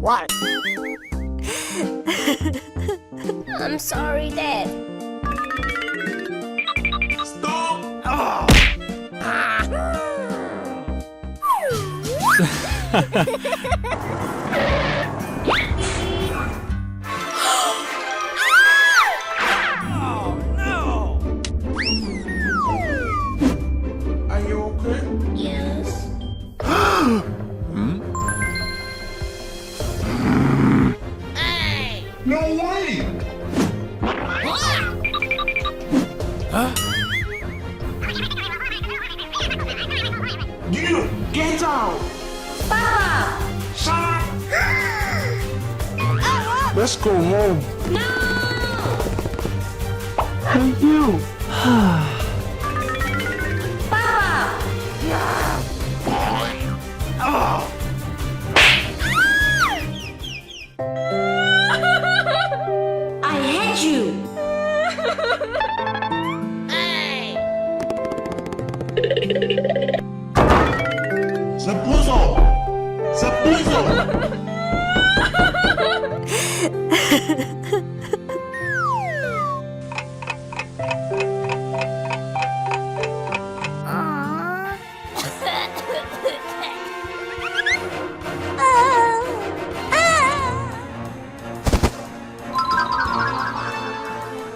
What? I'm sorry, Dad. Stop! Oh. Oh no! Are you okay? Yes. Hey! No way! Huh? You get out! Papa! Shut up! Let's go home. No! Hey, you! Papa! Oh. I hate you! Hey! Se puso! Se puso!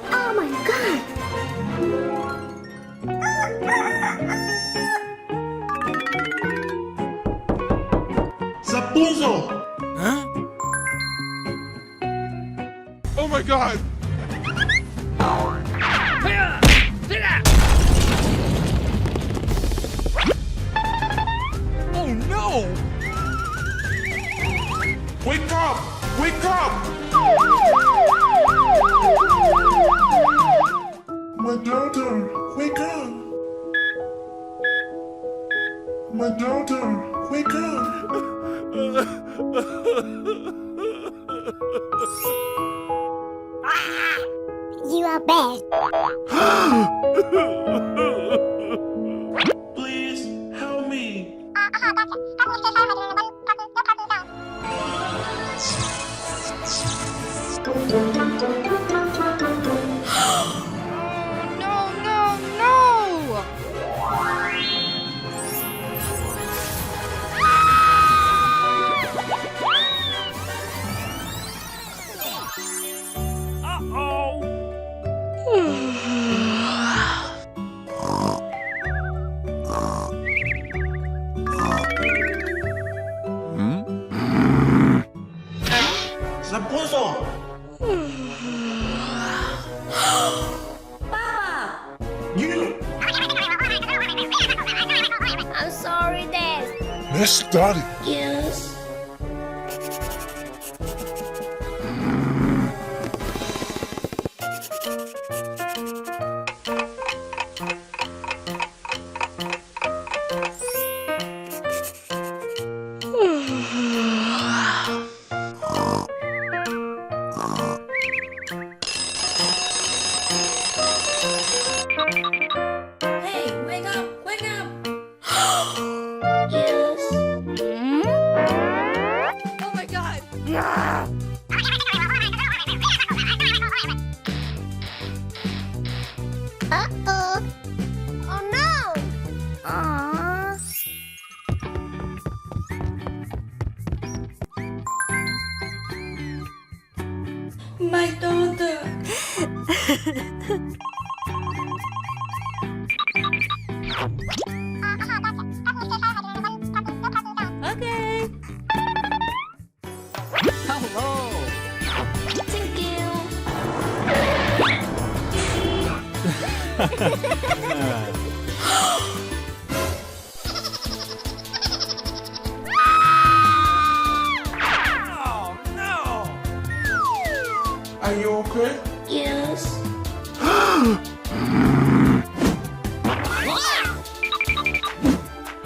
Oh my God! Se puso! Huh? Oh my God! Oh no! Wake up! Wake up! My daughter, wake up! My daughter, wake up! You are bad. Please help me. No, no, no! Se puso. Papa! You. I'm sorry, Dad. Let's start it. Yes. Hey, wake up! Wake up! Yes. Oh my God! Uh-oh. Oh no! Aww. My daughter. Okay. Hello. Thank you. Oh no! Are you okay? Yes.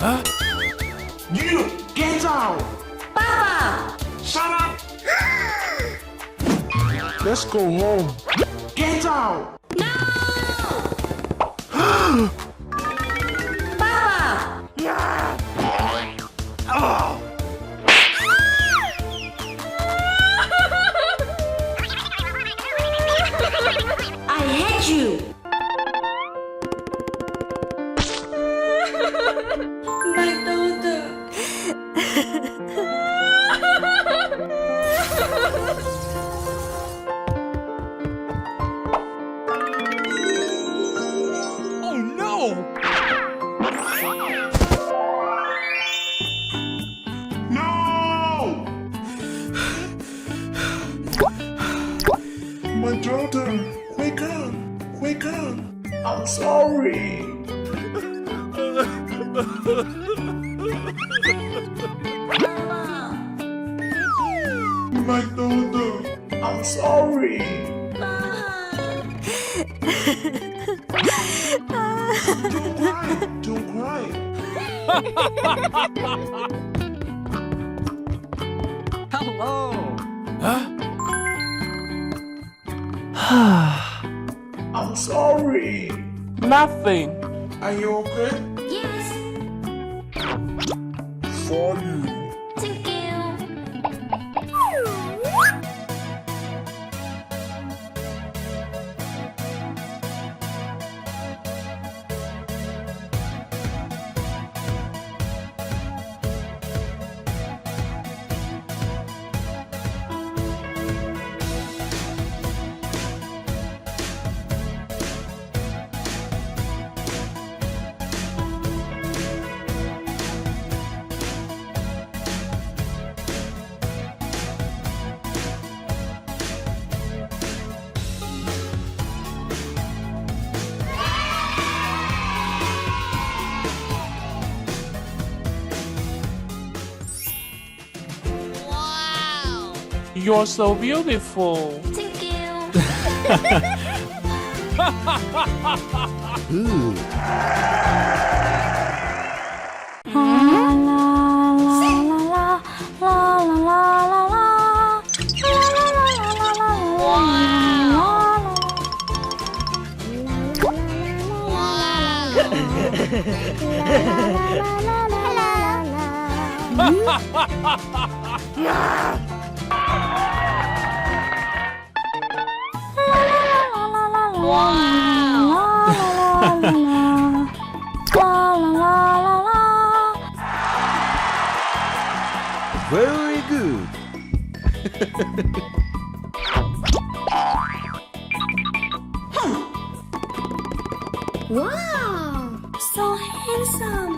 Huh? You get out! Papa! Shut up! Let's go home. Get out! No! Papa! I hate you! My daughter! Oh no! No! My daughter, wake up! Wake up! I'm sorry! Mama! My daughter, I'm sorry! Don't cry! Don't cry! Hello! I'm sorry! Nothing. Are you okay? Yes! For you. Thank you! You're so beautiful. Thank you! Very good. Wow! So handsome!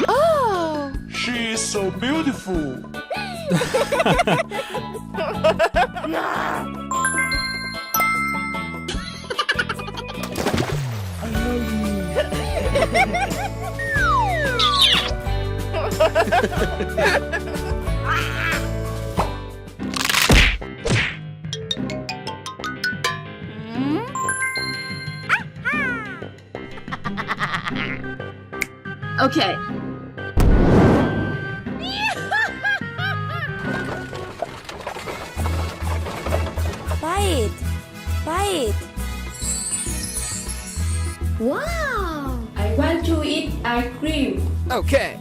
Oh! She is so beautiful. Okay. Bite! Bite! Wow! I want to eat ice cream. Okay.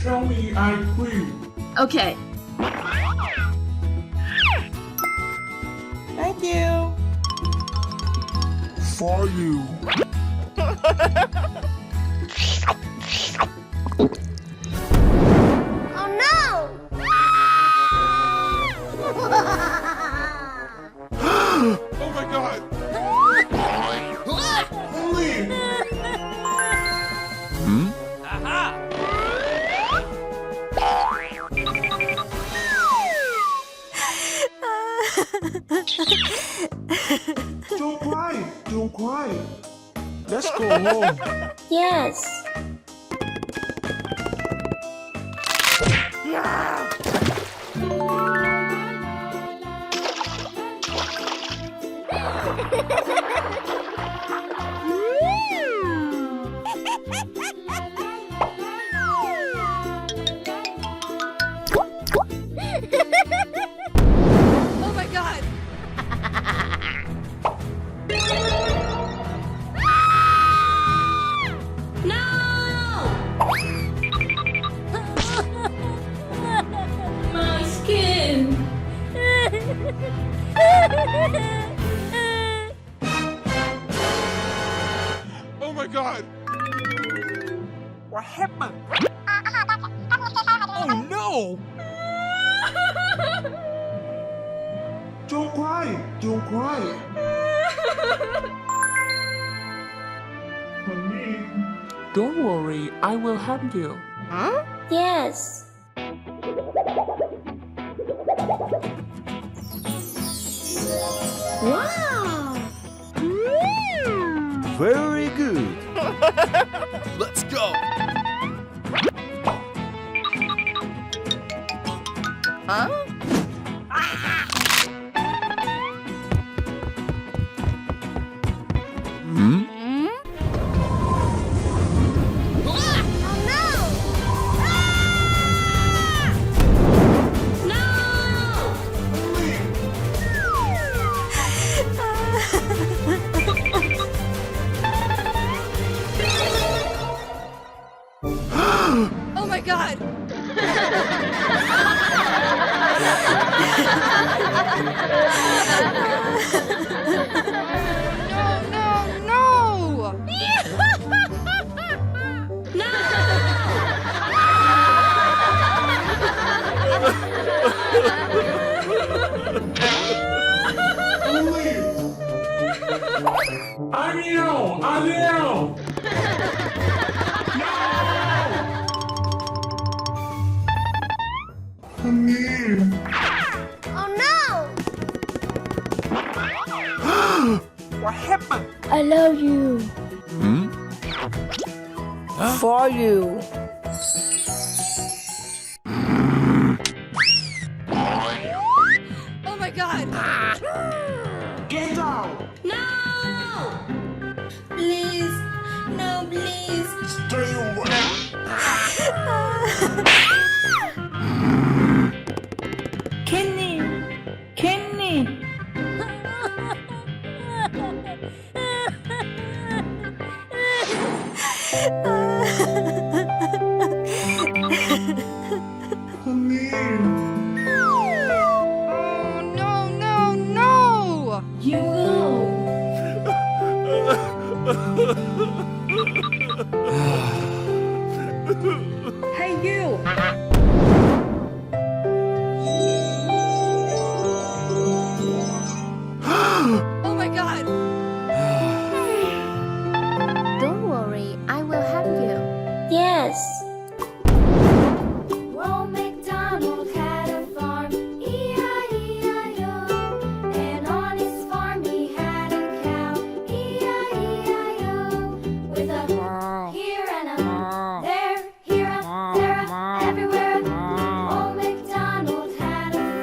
Show me ice cream. Okay. Thank you! For you. Oh no! Oh my god! Holy! Aha! Don't cry! Don't cry! Let's go home. Yes. Oh my god! What happened? Oh no! Don't cry! Don't cry! Honey, Don't worry, I will help you. Yes. Wow! Very good. Let's go. Oh my god! No! Ariel! honey, Oh no! What happened? I love you. For you. Oh my god! get out! Please! No, please! Stay away! Kenny! Kenny! Honey,